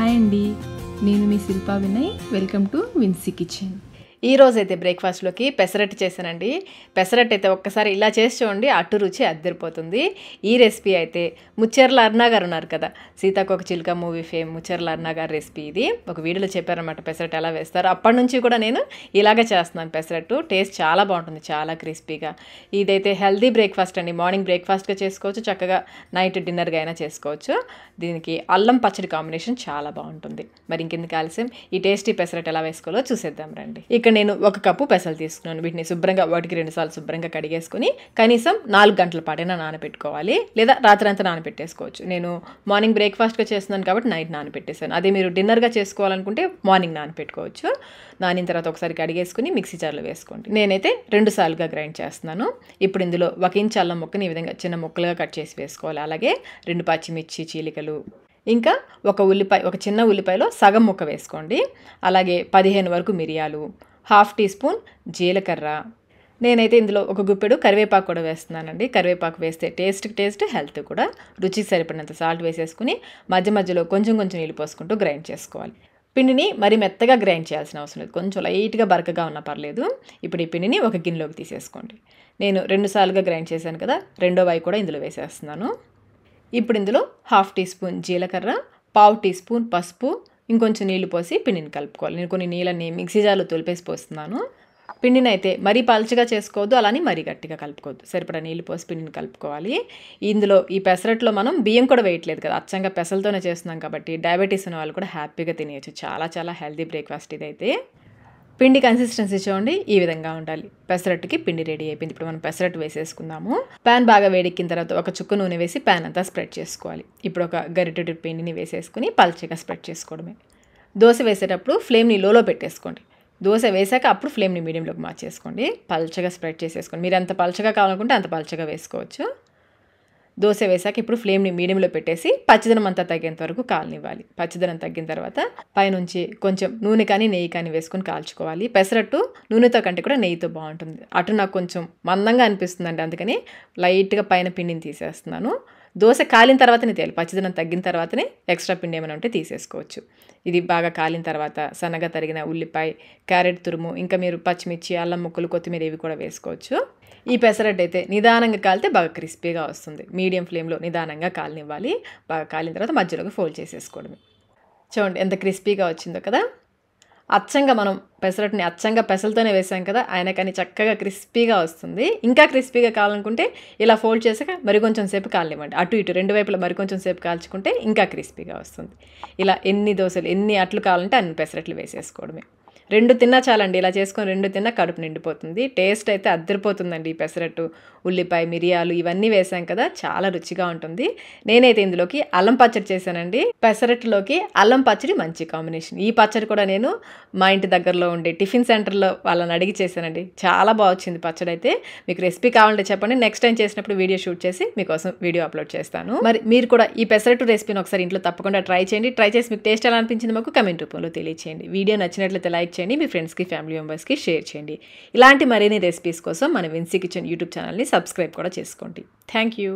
Hi అండి, నేను మీ Shilpa Vinay. Welcome to Vincy kitchen. ఈ రోజైతే బ్రేక్ఫాస్ట్లోకి పెసరట్టు చేశానండి. పెసరట్టు అయితే ఒక్కసారి ఇలా చేసి చూడండి, అట్టు రుచి అద్దరిపోతుంది. ఈ రెసిపీ అయితే ముచ్చెర్ల అరుణ గారు ఉన్నారు కదా, సీతాకోక చిలుక మూవీ ఫేమ్ ముచ్చెర్ల అరుణ గారి రెసిపీ ఇది. ఒక వీడియోలో చెప్పారన్నమాట పెసరట్టు ఎలా వేస్తారు. అప్పటి నుంచి కూడా నేను ఇలాగే చేస్తున్నాను పెసరట్టు. టేస్ట్ చాలా బాగుంటుంది, చాలా క్రిస్పీగా. ఇదైతే హెల్దీ బ్రేక్ఫాస్ట్ అండి. మార్నింగ్ బ్రేక్ఫాస్ట్గా చేసుకోవచ్చు, చక్కగా నైట్ డిన్నర్గా అయినా చేసుకోవచ్చు. దీనికి అల్లం పచ్చడి కాంబినేషన్ చాలా బాగుంటుంది. మరి ఇంకెందుకు ఆలస్యం, ఈ టేస్టీ పెసరట్టు ఎలా వేసుకోవాలో చూసేద్దాం రండి. ఇక్కడ నేను 1 కప్పు పెసలు తీసుకున్నాను. వీటిని శుభ్రంగా 1-2 సార్లు శుభ్రంగా కడిగేసుకుని కనీసం 4 గంటల పాటైనా నానబెట్టుకోవాలి, లేదా రాత్రంతా నానబెట్టేసుకోవచ్చు. నేను మార్నింగ్ బ్రేక్ఫాస్ట్గా చేస్తున్నాను కాబట్టి నైట్ నానబెట్టేసాను. అదే మీరు డిన్నర్గా చేసుకోవాలనుకుంటే మార్నింగ్ నానబెట్టుకోవచ్చు. నానిన తర్వాత ఒకసారి కడిగేసుకుని మిక్సీ జార్లో వేసుకోండి. నేనైతే 2 సార్లుగా గ్రైండ్ చేస్తున్నాను. ఇప్పుడు ఇందులో 1 ఇంచ్ అల్లం ముక్కని ఈ విధంగా చిన్న ముక్కలుగా కట్ చేసి వేసుకోవాలి. అలాగే 2 పచ్చిమిర్చి చీలికలు, ఇంకా ఒక చిన్న ఉల్లిపాయలో సగం ముక్క వేసుకోండి. అలాగే 15 వరకు మిరియాలు, 1/2 టీ స్పూన్ జీలకర్ర. నేనైతే ఇందులో ఒక గుప్పెడు కరివేపాకు కూడా వేస్తున్నానండి. కరివేపాకు వేస్తే టేస్ట్, హెల్త్ కూడా. రుచికి సరిపడినంత సాల్ట్ వేసేసుకుని మధ్య మధ్యలో కొంచెం నీళ్ళు పోసుకుంటూ గ్రైండ్ చేసుకోవాలి. పిండిని మరి మెత్తగా గ్రైండ్ చేయాల్సిన అవసరం లేదు, కొంచెం లైట్గా బరకగా ఉన్నా పర్లేదు. ఇప్పుడు ఈ పిండిని ఒక గిన్నెలోకి తీసేసుకోండి. నేను 2 సార్లుగా గ్రైండ్ చేశాను కదా, రెండో వాయి కూడా ఇందులో వేసేస్తున్నాను. ఇప్పుడు ఇందులో 1/2 టీ స్పూన్ జీలకర్ర, 1/4 టీ స్పూన్ పసుపు, ఇంకొంచెం నీళ్లు పోసి పిండిని కలుపుకోవాలి. నేను కొన్ని నీళ్ళని మిక్సీ జార్లో తొలిపేసి పోస్తున్నాను. పిండిని అయితే మరీ పలుచగా చేసుకోవద్దు, అలానే మరీ గట్టిగా కలుపుకోవద్దు. సరిపడా నీళ్ళు పోసి పిండిని కలుపుకోవాలి. ఇందులో ఈ పెసరట్లో మనం బియ్యం కూడా వేయట్లేదు కదా, అచ్చంగా పెసలతోనే చేస్తున్నాం కాబట్టి డయాబెటీస్ ఉన్న వాళ్ళు కూడా హ్యాపీగా తినేయచ్చు. చాలా హెల్తీ బ్రేక్ఫాస్ట్ ఇదైతే. పిండి కన్సిస్టెన్సీ చూడండి, ఈ విధంగా ఉండాలి. పెసరట్టుకి పిండి రెడీ అయిపోయింది. ఇప్పుడు మనం పెసరట్టు వేసేసుకుందాము. ప్యాన్ బాగా వేడెక్కిన తర్వాత ఒక చుక్క నూనె వేసి ప్యాన్ అంతా స్ప్రెడ్ చేసుకోవాలి. ఇప్పుడు ఒక గరిటెడు పిండిని వేసేసుకుని పల్చగా స్ప్రెడ్ చేసుకోవడమే. దోశ వేసేటప్పుడు ఫ్లేమ్ని లోలో పెట్టేసుకోండి. దోశ వేసాక అప్పుడు ఫ్లేమ్ని మీడియంలోకి మార్చేసుకోండి. పల్చగా స్ప్రెడ్ చేసేసుకోండి. మీరు ఎంత పల్చగా కావాలనుకుంటే అంత పల్చగా వేసుకోవచ్చు. దోశ వేసాక ఇప్పుడు ఫ్లేమ్ని మీడియంలో పెట్టేసి పచ్చిదనం అంతా తగ్గేంత వరకు కాలనివ్వాలి. పచ్చిదనం తగ్గిన తర్వాత పైనుంచి కొంచెం నూనె కానీ నెయ్యి కానీ వేసుకొని కాల్చుకోవాలి. పెసరట్టు నూనెతో కంటే కూడా నెయ్యితో బాగుంటుంది. అటు నాకు కొంచెం మందంగా అనిపిస్తుందండి, అందుకని లైట్గా పైన పిండిని తీసేస్తున్నాను. దోశ కాలిన తర్వాతనే తీయాలి, పచ్చిదనం తగ్గిన తర్వాతనే ఎక్స్ట్రా పిండి ఏమైనా ఉంటే తీసేసుకోవచ్చు. ఇది బాగా కాలిన తర్వాత సన్నగా తరిగిన ఉల్లిపాయ, క్యారెట్ తురుము, ఇంకా మీరు పచ్చిమిర్చి, అల్లం ముక్కలు, కొత్తిమీర ఇవి కూడా వేసుకోవచ్చు. ఈ పెసరట్టు అయితే నిదానంగా కాలితే బాగా క్రిస్పీగా వస్తుంది. మీడియం ఫ్లేమ్లో నిదానంగా కాలనివ్వాలి. బాగా కాలిన తర్వాత మధ్యలోకి ఫోల్డ్ చేసేసుకోవడమే. చూడండి ఎంత క్రిస్పీగా వచ్చిందో కదా. అచ్చంగా మనం పెసరట్టుని అచ్చంగా పెసలతోనే వేసాం కదా, ఆయన కానీ చక్కగా క్రిస్పీగా వస్తుంది. ఇంకా క్రిస్పీగా కావాలనుకుంటే ఇలా ఫోల్డ్ చేసాక మరి కొంచెం సేపు కాలనివ్వండి. అటు ఇటు 2 వైపులా మరి కొంచెం సేపు కాల్చుకుంటే ఇంకా క్రిస్పీగా వస్తుంది. ఇలా ఎన్ని దోశలు, ఎన్ని అట్లు కావాలంటే అన్ని పెసరట్లు వేసేసుకోవడమే. 2 తిన్నా చాలండి. ఇలా చేసుకొని 2 తిన్నా కడుపు నిండిపోతుంది. టేస్ట్ అయితే అద్దరిపోతుందండి. ఈ పెసరట్టు, ఉల్లిపాయ, మిరియాలు ఇవన్నీ వేసాం కదా, చాలా రుచిగా ఉంటుంది. నేనైతే ఇందులోకి అల్లం పచ్చడి చేశానండి. పెసరట్టులోకి అల్లం పచ్చడి మంచి కాంబినేషన్. ఈ పచ్చడి కూడా నేను మా ఇంటి దగ్గరలో ఉండే టిఫిన్ సెంటర్లో వాళ్ళని అడిగి చేశానండి. చాలా బాగా వచ్చింది పచ్చడి అయితే. మీకు రెసిపీ కావాలంటే చెప్పండి, నెక్స్ట్ టైం చేసినప్పుడు వీడియో షూట్ చేసి మీకోసం వీడియో అప్లోడ్ చేస్తాను. మరి మీరు కూడా ఈ పెసరట్టు రెసిపీని ఒకసారి ఇంట్లో తప్పకుండా ట్రై చేయండి. ట్రై చేసి మీకు టేస్ట్ ఎలా అనిపించింది మాకు కమెంట్ రూపంలో తెలియచేయండి. వీడియో నచ్చినట్లయితే లైక్ చేయండి, మీ ఫ్రెండ్స్కి, ఫ్యామిలీ మెంబర్స్కి షేర్ చేయండి. ఇలాంటి మరిన్ని రెసిపీస్ కోసం మన విన్సీ కిచెన్ యూట్యూబ్ ఛానల్ని సబ్స్క్రైబ్ కూడా చేసుకోండి. Thank you.